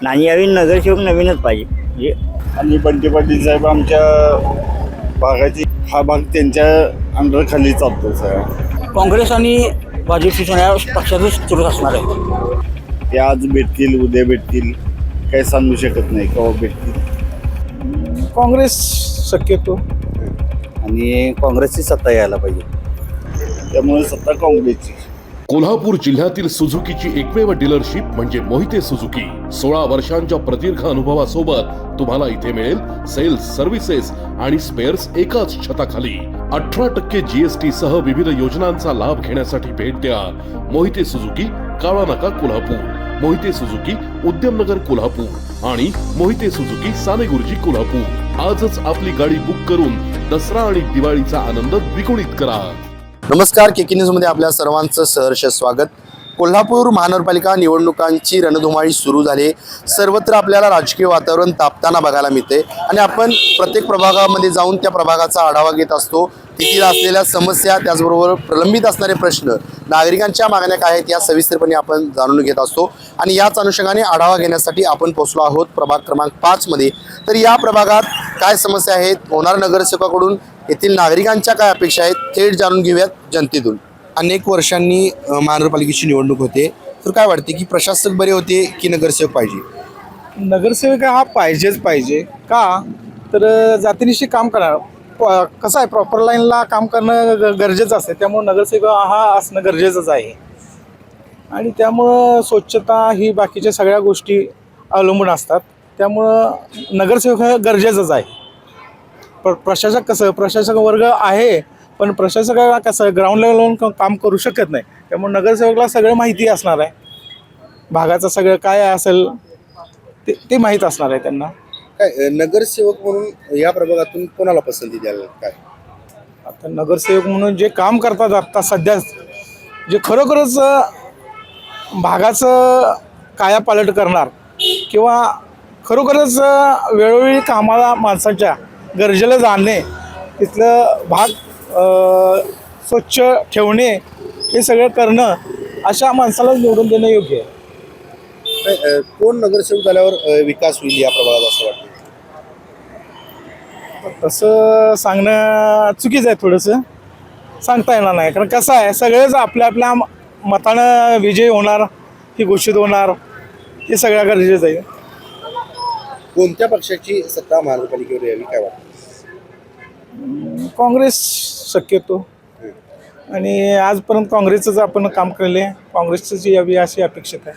नाही यावी नगरसेवक नवीनच पाहिजे म्हणजे आणि बंटी पाटील साहेब आमच्या भागाची हा भाग त्यांच्या अंडर खाली चालतो सगळा. काँग्रेस आणि भाजप शिवसेना या पक्षातच सुरू असणार आहे. ते आज भेटतील उद्या भेटतील काही सांगू शकत नाही केव्हा भेटतील. काँग्रेस शक्यतो आणि काँग्रेसची सत्ता यायला पाहिजे. त्यामुळे सत्ता काँग्रेसची. कोल्हापूर जिल्ह्यातील सुझुकीची एकमेव डीलरशिप म्हणजे मोहिते सुझुकी. 16 वर्षांच्या प्रदीर्घ अनुभवासोबत तुम्हाला इथे मिळेल सेल्स, सर्व्हिसेस आणि स्पेअर्स एकाच छताखाली. 18% GST सह विविध योजनांचा लाभ घेण्यासाठी भेट द्या मोहिते सुझुकी, काळा नाका, कोल्हापूर. मोहिते सुझुकी, उद्यमनगर, कोल्हापूर आणि मोहिते सुझुकी, सानेगुरुजी, कोल्हापूर. आजच आपली गाडी बुक करून दसरा आणि दिवाळीचा आनंद द्विगुणित करा. नमस्कार, केके न्यूजमध्ये आपल्या सर्वांचं सहर्ष स्वागत. कोल्हापूर महानगरपालिका निवडणुकांची रणधुमाळी सुरू झाली. सर्वत्र आपल्याला राजकीय वातावरण तापताना बघायला मिळते आणि आपण प्रत्येक प्रभागामध्ये जाऊन त्या प्रभागाचा आढावा घेत असतो. तेथील असलेल्या समस्या, त्याचबरोबर प्रलंबित असणारे प्रश्न, नागरिकांच्या मागण्या काय आहेत या सविस्तरपणे आपण जाणून घेत असतो. आणि याच अनुषंगाने आढावा घेण्यासाठी आपण पोहोचलो आहोत प्रभाग क्रमांक 5 मध्ये. तर या प्रभागात काय समस्या आहेत, होणार नगरसेवकाकडून येथील नागरिकांच्या काय अपेक्षा आहेत, थेट जाणून घेऊयात जनतेतून. अनेक वर्षांनी महानगरपालिकेची निवडणूक होते, तर काय वाटते की प्रशासक बरे होते की नगरसेवक पाहिजे? नगरसेवक हा पाहिजेच पाहिजे. का तर जातीनिशी काम करणार कसं आहे, प्रॉपर लाईनला काम करणं गरजेचं असते. त्यामुळं नगरसेवक हा असणं गरजेचंच आहे. आणि स्वच्छता ही बाकीच्या सगळ्या गोष्टी अवलंबून असतात. त्यामुळं नगरसेवक हा गरजेचंच आहे. प्रशासक प्रशासक वर्ग आहे, पण प्रशासकाला कसं ग्राउंड लेवलवरून काम करू शकत नाही. त्यामुळे नगरसेवकला सगळं माहिती असणार आहे. भागाचं सगळं काय असेल ते माहीत असणार आहे त्यांना. काय नगरसेवक म्हणून या प्रभागातून कोणाला पसंती द्याल? काय आता नगरसेवक म्हणून जे काम करतात आता सध्या, जे खरोखरच भागाचं कायापालट करणार किंवा खरोखरच वेळोवेळी कामाला माणसाच्या गरजेला जाणणे, तिथलं भाग स्वच्छ ठेवणे, हे सगळं करणं, अशा माणसाला निवडून देणं योग्य आहे. कोण नगरसेवक झाल्यावर विकास होईल या प्रभागात असं वाटतं? तसं सांगणं चुकीचं आहे, थोडंसं सांगता येणार नाही. कारण कसं आहे, सगळेच आपल्या आपल्या मतानं विजयी होणार, ही घोषित होणार, हे सगळं गरजेचं आहे. कोणत्या पक्षाची सत्ता महानगरपालिकेवर यावी काय वाटतं? काँग्रेस शक्यतो. आणि आजपर्यंत काँग्रेसचंच आपण काम केले, काँग्रेसची यावी अशी अपेक्षित आहे.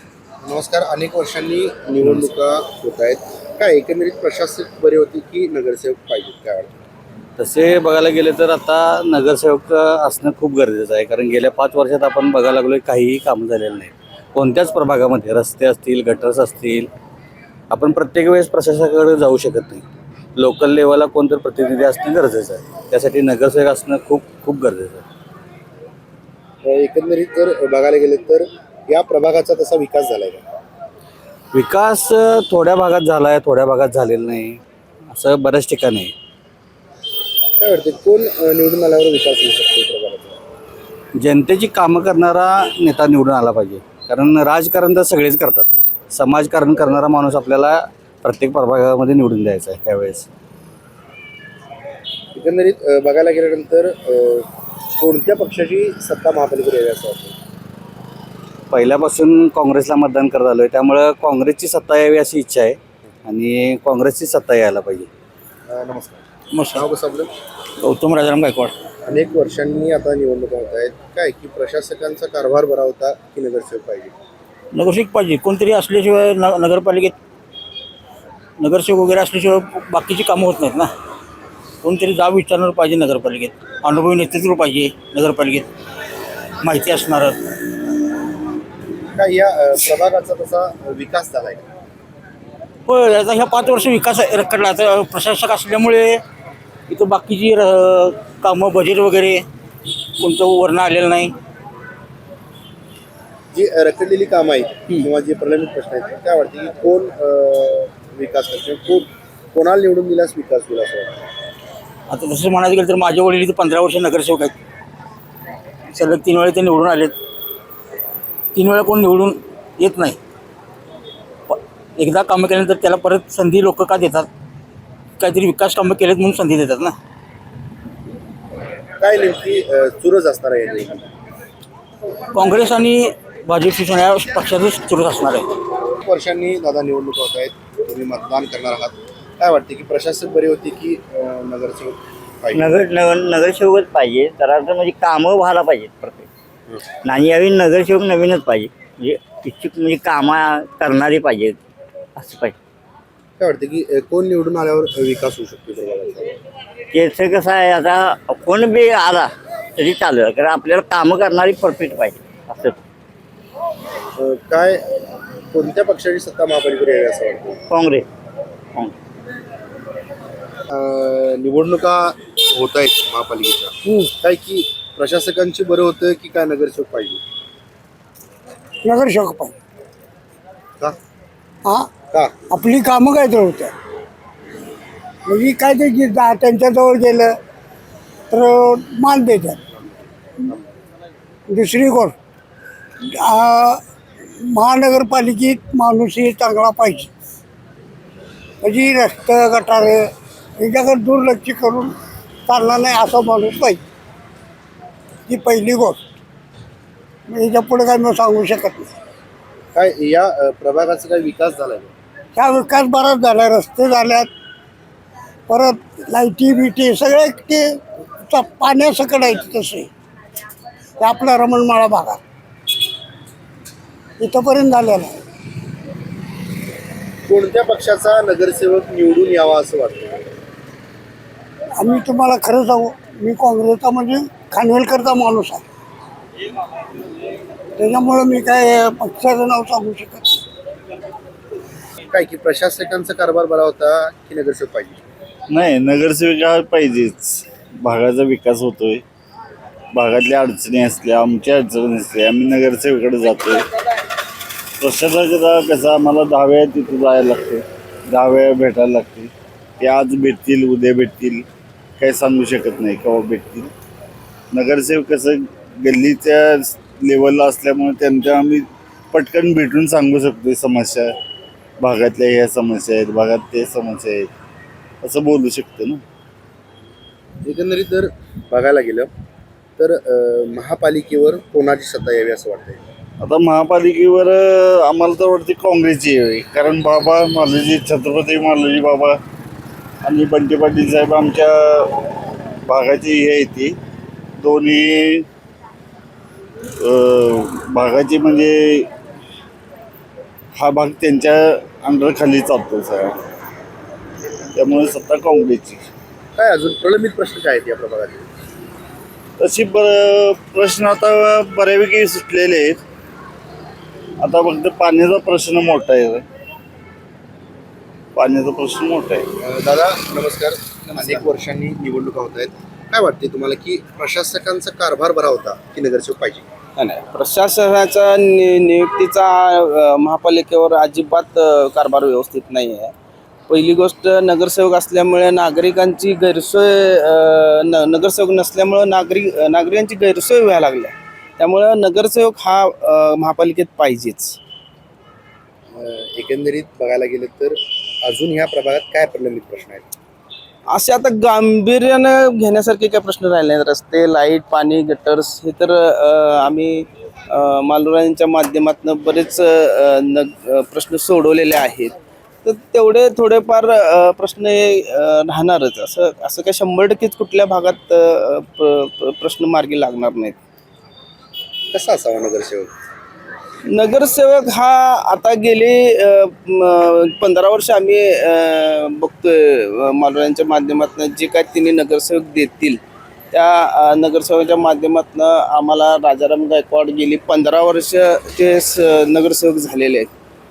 नमस्कार. अनेक वर्षांनी निवडणुका होत आहेत, काय एकंदरीत प्रशासक बरे होते की नगरसेवक पाहिजेत काय वाटतं? तसे बघायला गेले तर आता नगरसेवक असणं खूप गरजेचं आहे. कारण गेल्या 5 वर्षात आपण बघायला लागलो काहीही कामं झालेलं नाही. कोणत्याच प्रभागामध्ये रस्ते असतील, गटर्स असतील, आपण प्रत्येक वेळेस प्रशासकाकडे जाऊ शकत नाही. लोकल लेवलला कोणतरी प्रतिनिधी असणं गरजेचं आहे. त्यासाठी नगरसेवक असणं खूप खूप गरजेचं आहे. एकंदरीत जर बघायला गेले तर या प्रभागाचा तसा विकास झालाय का? विकास थोड्या भागात झाला आहे, थोड्या भागात झालेला नाही, असं बऱ्याच ठिकाणी आहे. काय वाटतं कोण निवडून आल्यावर विकास होऊ शकतो प्रभागाचा? जनतेची कामं करणारा नेता निवडून आला पाहिजे. कारण राजकारण तर सगळेच करतात, समाजकारण करणारा माणूस आपल्याला प्रत्येक प्रभागामध्ये निवडून द्यायचा आहे त्यावेळेस. एकंदरीत बघायला गेल्यानंतर कोणत्या पक्षाची सत्ता महापालिकेवर यावी असं वाटतं? पहिल्यापासून काँग्रेसला मतदान करत आलो आहे, त्यामुळं काँग्रेसची सत्ता यावी अशी इच्छा आहे आणि काँग्रेसची सत्ता यायला पाहिजे. नमस्कार. मस्त. नाव कसं आपलं? गौतम राजाराम गायकवाड. अनेक वर्षांनी आता निवडणुका होत आहेत, काय की प्रशासकांचा कारभार बरा होता की नगरसेवक पाहिजे? नगरसेवक पाहिजे. कोणतरी असल्याशिवाय नगरपालिकेत नगरसेवक वगैरे असल्याशिवाय बाकीची कामं होत नाहीत ना. कोणतरी जाब विचारणार पाहिजे नगरपालिकेत, अनुभवी नेतृत्व पाहिजे नगरपालिकेत, माहिती असणारं. काय या प्रभागाचा तसा विकास झालाय का? पण आता ह्या 5 वर्ष विकास रखडला. आता प्रशासक असल्यामुळे इथं बाकीची कामं, बजेट वगैरे कोणतं वर्ण आलेलं नाही. जी रखडलेली कामं आहेत किंवा जे प्रलंबित प्रश्न आहेत, काय वाटतं की कोण विकास करतो, कोणाला निवडून दिल्यास विकास होईल असं वाटतं? आता तसं म्हणायचं गेलं तर माझ्या वडील इथं 15 वर्ष नगरसेवक आहेत. सलग 3 वेळा ते निवडून आलेत. 3 वेळा कोण निवडून येत नाही. एकदा कामं केल्यानंतर त्याला परत संधी लोक का देतात? काहीतरी विकास कामं केलेत म्हणून संधी देतात ना. काय नेमकी चुरस असणार आहे याची? काँग्रेस आणि भाजप शिवसेना या पक्षाचंच चुरस असणार आहे. वर्षांनी दादा निवडणूक होत आहेत, तुम्ही मतदान करणार आहात. काय वाटते की प्रशासक बरे होते की नगरसेवक पाहिजे? नगरसेवकच पाहिजे. तर आता म्हणजे कामं व्हायला पाहिजेत प्रत्येक. नाही यावेळी नगरसेवक नवीनच पाहिजे, म्हणजे इच्छुक म्हणजे कामं करणारे पाहिजेत असं पाहिजे. काय वाटते की कोण निवडून आल्यावर विकास होऊ शकतो प्रभागाचा? त्याचं कसं आहे, आता कोण बी आला तरी चालेल, कारण आपल्याला कामं करणारी परफेक्ट पाहिजे असं. काय कोणत्या पक्षाची सत्ता महापालिकेवर यावी असं वाटतं? काँग्रेस. निवडणुका होत आहेत महापालिकेच्या, काय की प्रशासकांची बरं होतं की काय नगरसेवक पाहिजे? नगरसेवक पाहिजे. का? हा, का? आपली कामं काय तर होत्या, म्हणजे काय ते त्यांच्याजवळ गेलं तर मान देतात. दुसरी गोष्ट, महानगरपालिकेत माणूसही चांगला पाहिजे, म्हणजे रस्ते गटारे याच्याकडे दुर्लक्ष करून चालणार नाही असा माणूस पाहिजे. ही पहिली गोष्ट. याच्या पुढे काय मी सांगू शकत नाही. काय या प्रभागाचा काय विकास झालाय? ह्या विकास बराच झाला, रस्ते झाल्यात, परत लाईटी बिटी सगळे ते पाण्यासकट आहेत. तसे ते आपल्या रमणमाळा भागात इथंपर्यंत झालेलं आहे. कोणत्या पक्षाचा नगरसेवक निवडून यावा असं वाटतं? आम्ही तुम्हाला खरं सांगू, मी काँग्रेसचा म्हणजे खानवेलकरचा माणूस आहे, त्याच्यामुळं मी काय पक्षाचं नाव सांगू शकत नाही. काय की प्रशासकांचा कारभार बरा होता की नगरसेवक पाहिजे? नाही, नगरसेविका पाहिजेच. भागाचा विकास होतोय, भागातल्या अडचणी असल्या, आमच्या अडचणी असल्या, आम्ही नगरसेवकडे जातोय. प्रशासकाचा कसं आम्हाला 10 वेळा तिथं जायला लागते, 10 वेळा भेटायला लागते. ते आज भेटतील, उद्या भेटतील, काही सांगू शकत नाही केव्हा भेटतील. नगरसेवक कसं गल्लीच्या लेवलला असल्यामुळे त्यांच्या आम्ही पटकन भेटून सांगू शकतो समस्या, भागातल्या ह्या समस्या आहेत, भागात ते समस्या आहेत असं बोलू शकतो ना. एकंदरीत जर बघायला गेलं तर महापालिकेवर कोणाची सत्ता यावी असं वाटतंय? आता महापालिकेवर आम्हाला तर वाटते काँग्रेसची यावी, कारण बाबा मालोजी, छत्रपती मालोजी बाबा आणि बंटी पाटील साहेब आमच्या भागाची हे आहे ती दोन्ही भागाची, म्हणजे हा भाग त्यांच्या अंडरखाली चालतो सगळा, त्यामुळे सत्ता काँग्रेसची. काय अजून प्रलंबित प्रश्न काय आहेत या प्रभागाचे? तशी प्रश्न आता बऱ्यापैकी सुटलेले आहेत. आता फक्त पाण्याचा प्रश्न मोठा आहे, पाण्याचा प्रश्न मोठा आहे. दादा नमस्कार. अनेक वर्षांनी निवडणुका होत आहेत, काय वाटते तुम्हाला की प्रशासकांचा कारभार बरा होता की नगरसेवक पाहिजे? नाही, प्रशासनाचा नियुक्तीचा महापालिकेवर अजिबात कारभार व्यवस्थित नाही आहे. पहिली गोष्ट, नगरसेवक असल्यामुळे नागरिकांची गैरसोय, नगरसेवक नसल्यामुळं नागरिकांची गैरसोय व्हायला लागल्या. त्यामुळं नगरसेवक हा महापालिकेत पाहिजेच. एकंदरीत बघायला गेलं तर अजून ह्या प्रभागात काय प्रलंबित प्रश्न आहेत? असे आता गांभीर्यानं घेण्यासारखे काय प्रश्न राहिले नाहीत. रस्ते, लाईट, पाणी, गटर्स हे तर आम्ही मालुरांच्या माध्यमातून बरेच प्रश्न सोडवलेले आहेत. तर तेवढे थोडेफार प्रश्न राहणारच. असं काय 100%च कुठल्या भागात प्रश्न मार्गी लागणार नाहीत. कसा असावा नगरसेवक? नगरसेवक हा आता गेले 15 वर्ष आम्ही बघतोय मालुरांच्या माध्यमातून जे काय तिने नगरसेवक देतील त्या नगरसेवकाच्या माध्यमातून आम्हाला राजाराम गायकवाड गेली 15 वर्ष ते नगरसेवक झालेले आहेत.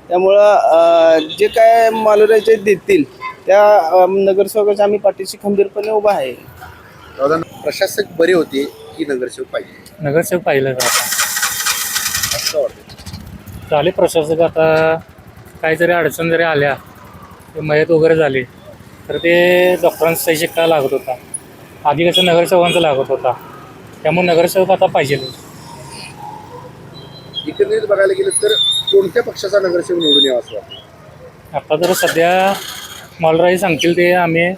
त्यामुळं जे काय मालुराचे देतील त्या नगरसेवकाच्या आम्ही पाठीशी खंबीरपणे उभा आहे. प्रशासक बरे होते की नगरसेवक पाहिजे? नगरसेवक पाहिलं का असं वाटतं. झाले प्रशासक. आता काही जरी अडचण जरी आल्या, ते मयत वगैरे झाली तर ते डॉक्टरांचा सही शिक्का लागत होता, आधी कसं नगरसेवकांचा लागत होता. त्यामुळे नगरसेवक आता पाहिजे. एकंदरीत बघायला गेलं तर कोणत्या पक्षाचा नगरसेवक निवडून यावा असं वाटतं? आता तर सध्या मालराई सांगतील ते आम्ही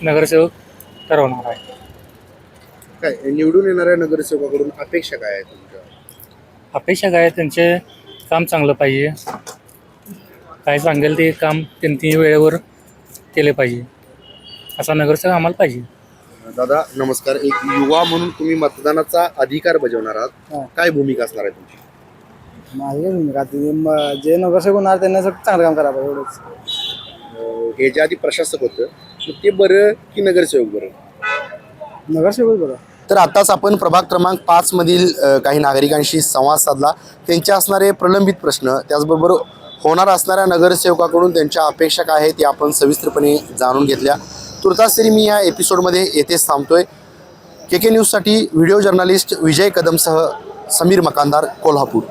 नगरसेवक ठरवणार आहे. काय निवडून येणाऱ्या नगरसेवकाकडून अपेक्षा काय आहे तुमच्या? अपेक्षा काय त्यांचे काम चांगलं पाहिजे, काय सांगेल ते काम त्यांनी वेळेवर केले पाहिजे असा नगरसेवक आम्हाला पाहिजे. दादा नमस्कार. एक युवा म्हणून तुम्ही मतदानाचा अधिकार बजावणार आहात, काय भूमिका असणार आहे तुमची? माझी भूमिका जे नगरसेवक होणार त्यांना चांगलं काम करावं एवढंच. हे जे आधी प्रशासक होतं ते बरं की नगरसेवक बरं? नगरसेवक बरं. तर आताच आपण प्रभाग क्रमांक 5 मधील काही नागरिकांशी संवाद साधला. त्यांचे असणारे प्रलंबित प्रश्न, त्याचबरोबर होणार असणाऱ्या नगरसेवकाकडून त्यांच्या अपेक्षा काय आहेत, या आपण सविस्तरपणे जाणून घेतल्या. तुर्तास तरी मी या एपिसोडमध्ये येथेच थांबतोय. KK न्यूजसाठी व्हिडिओ जर्नलिस्ट विजय कदमसह समीर मकानदार, कोल्हापूर.